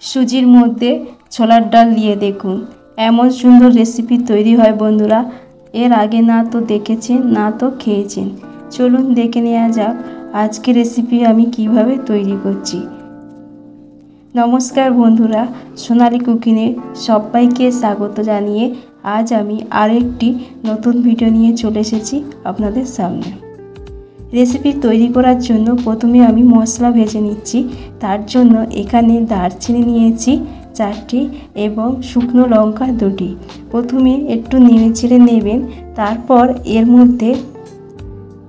সুজির মধ্যে ছোলার ডাল দিয়ে দেখুন এমন সুন্দর রেসিপি তৈরি হয় বন্ধুরা। এর আগে না তো দেখেছেন না তো খেয়েছেন। চলুন দেখে নেওয়া যাক আজকে রেসিপি আমি কিভাবে তৈরি করছি। নমস্কার বন্ধুরা, সোনালি কুকিংয়ে সবাইকে স্বাগত জানিয়ে আজ আমি আরেকটি নতুন ভিডিও নিয়ে চলে এসেছি আপনাদের সামনে। রেসিপি তৈরি করার জন্য প্রথমে আমি মশলা ভেজে নিচ্ছি। তার জন্য এখানে দারচিনি নিয়েছি 4টি এবং শুকনো লঙ্কা 2টি। প্রথমে একটু নেড়েচেড়ে নেবেন। তারপর এর মধ্যে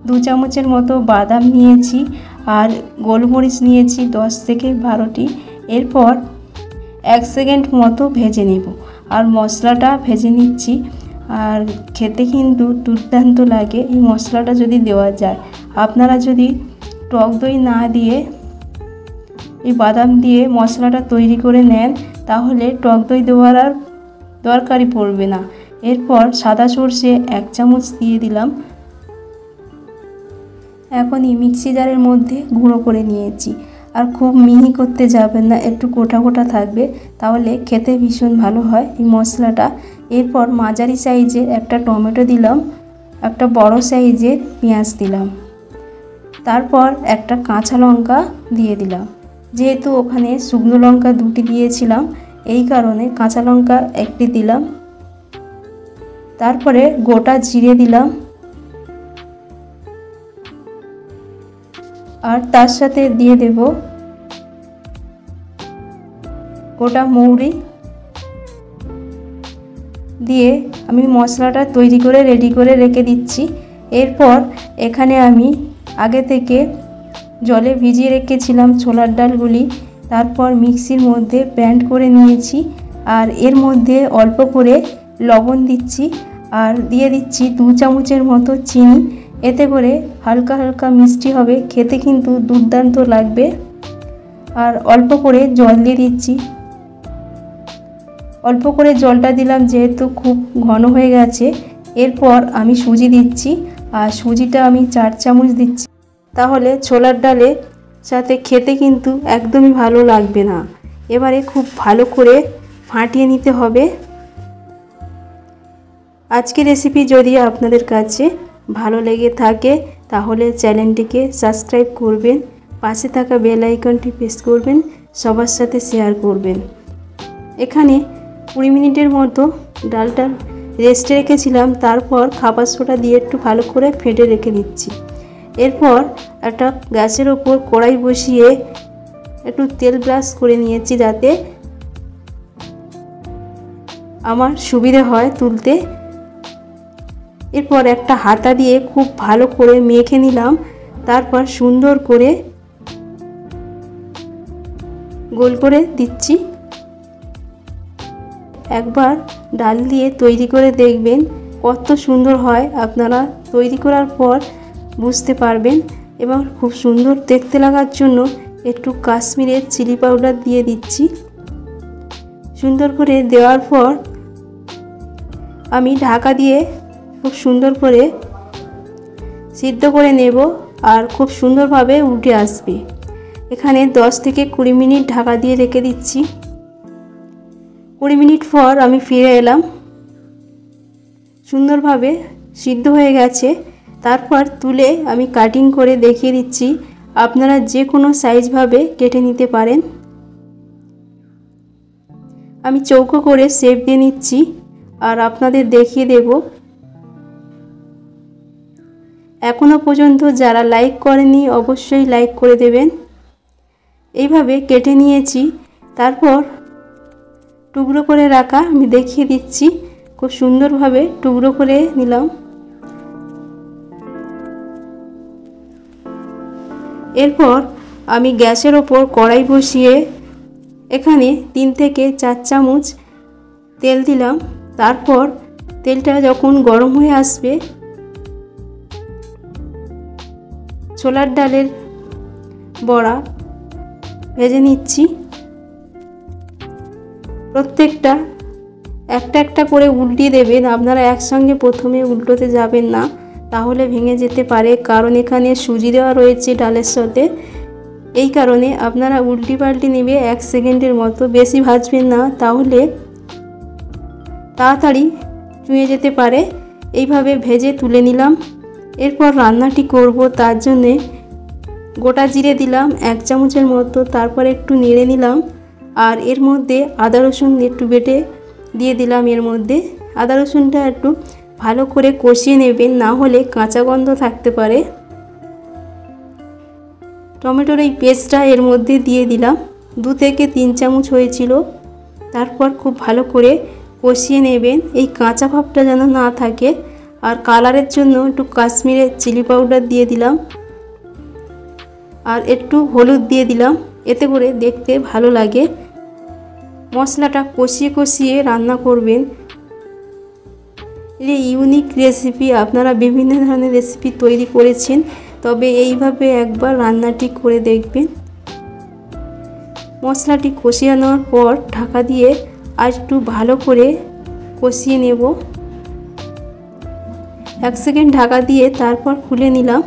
2 চামচের মতো বাদাম নিয়েছি আর গোলমরিচ নিয়েছি 10 থেকে 12টি। এরপর 1 সেকেন্ড মতো ভেজে নেব আর মশলাটা ভেজে নিচ্ছি। আর খেতে কিন্তু দুর্দান্ত লাগে এই মশলাটা যদি দেওয়া যায়। আপনারা যদি টক দই না দিয়ে এই বাদাম দিয়ে মশলাটা তৈরি করে নেন তাহলে টক দই দেওয়ার আর দরকারই পড়বে না। এরপর সাদা সর্ষে 1 চামচ দিয়ে দিলাম। এখন এই মিক্সি জারের মধ্যে গুঁড়ো করে নিয়েছি। আর খুব মিহি করতে যাবেন না, একটু গোটা গোটা থাকবে, তাহলে খেতে ভীষণ ভালো হয় এই মশলাটা। এরপর মাঝারি সাইজের একটা টমেটো দিলাম, একটা বড় সাইজের পেঁয়াজ দিলাম, তারপর একটা কাঁচা লঙ্কা দিয়ে দিলাম। যেহেতু ওখানে শুকনো লঙ্কা 2টি দিয়েছিলাম এই কারণে কাঁচা লঙ্কা 1টি দিলাম। তারপরে গোটা জিরে দিলাম আর তার সাথে দিয়ে দেব গোটা মৌরি। দিয়ে আমি মশলাটা তৈরি করে রেডি করে রেখে দিচ্ছি। এরপর এখানে আমি আগে থেকে জলে ভিজিয়ে রেখেছিলাম ছোলার ডালগুলি। তারপর মিক্সির মধ্যে ব্লেন্ড করে নিয়েছি আর এর মধ্যে অল্প করে লবণ দিচ্ছি আর দিয়ে দিচ্ছি 2 চামচের মতো চিনি। এতে করে হালকা হালকা মিষ্টি হবে, খেতে কিন্তু দুর্দান্ত লাগবে। আর অল্প করে জল দিয়ে দিচ্ছি। অল্প করে জলটা দিলাম যেহেতু খুব ঘন হয়ে গেছে। এরপর আমি সুজি দিচ্ছি আর সুজিটা আমি 4 চামচ দিচ্ছি, তাহলে ছোলার ডালের সাথে খেতে কিন্তু একদমই ভালো লাগবে না। এবারে খুব ভালো করে ফাটিয়ে নিতে হবে। আজকের রেসিপি যদি আপনাদের কাছে ভালো লেগে থাকে তাহলে চ্যানেলটিকে সাবস্ক্রাইব করবেন, পাশে থাকা বেল আইকনটি প্রেস করবেন, সবার সাথে শেয়ার করবেন। এখানে 20 মিনিটের মতো ডালটা রেস্টে রেখেছিলাম। তারপর খাবার সোডা দিয়ে একটু ভালো করে ফেটে রেখে দিচ্ছি। এরপর একটা গ্যাসের ওপর কড়াই বসিয়ে একটু তেল ব্রাশ করে নিয়েছি যাতে আমার সুবিধা হয় তুলতে। এরপর একটা হাতা দিয়ে খুব ভালো করে মেখে নিলাম। তারপর সুন্দর করে গোল করে দিচ্ছি। একবার ডাল দিয়ে তৈরি করে দেখবেন কত সুন্দর হয়, আপনারা তৈরি করার পর বুঝতে পারবেন। এবং খুব সুন্দর দেখতে লাগার জন্য একটু কাশ্মীরের চিলি পাউডার দিয়ে দিচ্ছি। সুন্দর করে দেওয়ার পর আমি ঢাকা দিয়ে খুব সুন্দর করে সিদ্ধ করে নেব আর খুব সুন্দরভাবে উঠে আসবে। এখানে 10 থেকে 20 মিনিট ঢাকা দিয়ে রেখে দিচ্ছি। 20 মিনিট পর আমি ফিরে এলাম। সুন্দরভাবে সিদ্ধ হয়ে গেছে। তারপর তুলে আমি কাটিং করে দেখিয়ে দিচ্ছি। আপনারা যে কোনো সাইজভাবে কেটে নিতে পারেন। আমি চৌকো করে শেপ দিয়ে নিচ্ছি আর আপনাদের দেখিয়ে দেব। এখনো পর্যন্ত যারা লাইক করেনি অবশ্যই লাইক করে দেবেন। এইভাবে কেটে নিয়েছি। তারপর টুকরো করে রাখা আমি দেখিয়ে দিচ্ছি। খুব সুন্দরভাবে টুকরো করে নিলাম। এরপর আমি গ্যাসের ওপর কড়াই বসিয়ে এখানে 3 থেকে 4 চামচ তেল দিলাম। তারপর তেলটা যখন গরম হয়ে আসবে ছোলার ডালের বড়া ভেজে নিচ্ছি। প্রত্যেকটা একটা একটা করে উল্টিয়ে দেবেন। আপনারা একসঙ্গে প্রথমে উল্টোতে যাবেন না, তাহলে ভেঙে যেতে পারে, কারণ এখানে সুজি দেওয়া রয়েছে ডালের সাথে। এই কারণে আপনারা উল্টি পাল্টি নেবে 1 সেকেন্ডের মতো, বেশি ভাজবেন না, তাহলে তাড়াতাড়ি চুঁয়ে যেতে পারে। এইভাবে ভেজে তুলে নিলাম। এরপর রান্নাটি করব, তার জন্যে গোটা জিরে দিলাম 1 চামচের মতো, তারপর একটু নেড়ে নিলাম। আর এর মধ্যে আদা রসুন একটু বেটে দিয়ে দিলাম। এর মধ্যে আদা রসুনটা একটু ভালো করে কষিয়ে নেবেন, না হলে কাঁচা গন্ধ থাকতে পারে। টমেটোর এই পেস্টটা এর মধ্যে দিয়ে দিলাম, 2 থেকে 3 চামচ হয়েছিল। তারপর খুব ভালো করে কষিয়ে নেবেন, এই কাঁচা ভাবটা যেন না থাকে। আর কালারের জন্য একটু কাশ্মীরের চিলি পাউডার দিয়ে দিলাম, আর একটু হলুদ দিয়ে দিলাম, এতে করে দেখতে ভালো লাগে। মশলাটা কষিয়ে কষিয়ে রান্না করবেন। এই ইউনিক রেসিপি, আপনারা বিভিন্ন ধরনের রেসিপি তৈরি করেছেন, তবে এইভাবে একবার রান্নাটি করে দেখবেন। মশলাটি কষিয়ে নেওয়ার পর ঢাকা দিয়ে আর একটু ভালো করে কষিয়ে নেব। 1 সেকেন্ড ঢাকা দিয়ে তারপর খুলে নিলাম।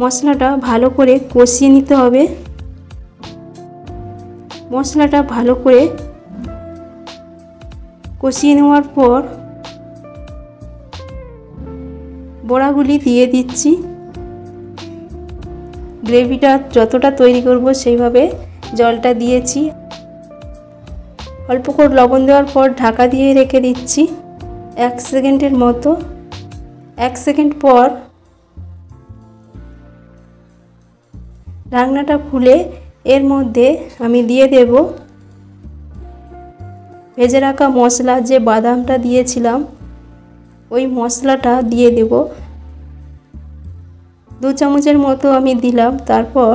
মশলাটা ভালো করে কষিয়ে নিতে হবে। মশলাটা ভালো করে কষিয়ে নেওয়ার পর বড়াগুলি দিয়ে দিচ্ছি। গ্রেভিটা যতটা তৈরি করব সেইভাবে জলটা দিয়েছি। অল্প করে লবণ দেওয়ার পর ঢাকা দিয়ে রেখে দিচ্ছি 1 সেকেন্ডের মতো। 1 সেকেন্ড পর ঢাকনাটা খুলে এর মধ্যে আমি দিয়ে দেব ভেজে রাখা মশলা, যে বাদামটা দিয়েছিলাম ওই মশলাটা দিয়ে দেব। 2 চামচের মতো আমি দিলাম। তারপর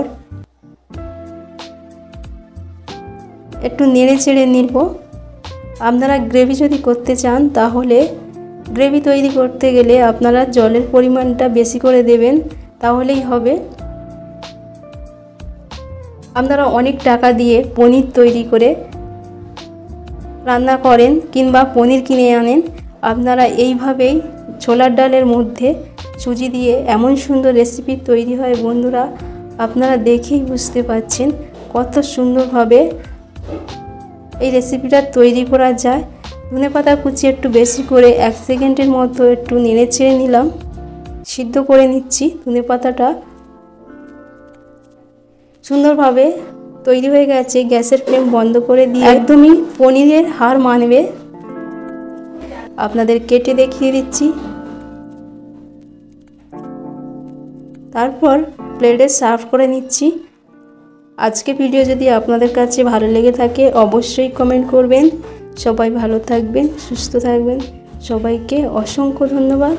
একটু নেড়ে চেড়ে নিব। আপনারা গ্রেভি যদি করতে চান, তাহলে গ্রেভি তৈরি করতে গেলে আপনারা জলের পরিমাণটা বেশি করে দেবেন, তাহলেই হবে। আপনারা অনেক টাকা দিয়ে পনির তৈরি করে রান্না করেন কিংবা পনির কিনে আনেন, আপনারা এইভাবেই ছোলার ডালের মধ্যে সুজি দিয়ে এমন সুন্দর রেসিপি তৈরি হয় বন্ধুরা, আপনারা দেখেই বুঝতে পারছেন কত সুন্দরভাবে এই রেসিপিটা তৈরি করা যায়। ধনেপাতা কুচি একটু বেশি করে 1 সেকেন্ডের মতো একটু নেড়ে চেড়ে নিলাম, সিদ্ধ করে নিচ্ছি। ধনেপাতাটা সুন্দরভাবে তৈরি হয়ে গেছে। গ্যাসের ফ্লেম বন্ধ করে দিয়ে একদমই পনিরের হার মানবে। আপনাদের কেটে দেখিয়ে দিচ্ছি। তারপর প্লেটে সার্ভ করে নিচ্ছি। আজকে ভিডিও যদি আপনাদের কাছে ভালো লেগে থাকে অবশ্যই কমেন্ট করবেন। সবাই ভালো থাকবেন, সুস্থ থাকবেন। সবাইকে অসংখ্য ধন্যবাদ।